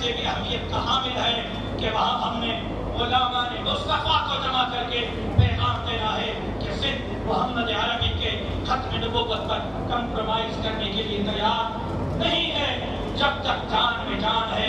سے بھی اہمیت کا حامل ہے کہ وہاں ہم نے علماء نے مصطفیٰ کو جمع کر کے پیغام دینا ہے کہ صرف محمد عربی کے ختم نبوت پر کمپرومائز کرنے کے لیے تیار نہیں ہے. جب تک جان میں جان ہے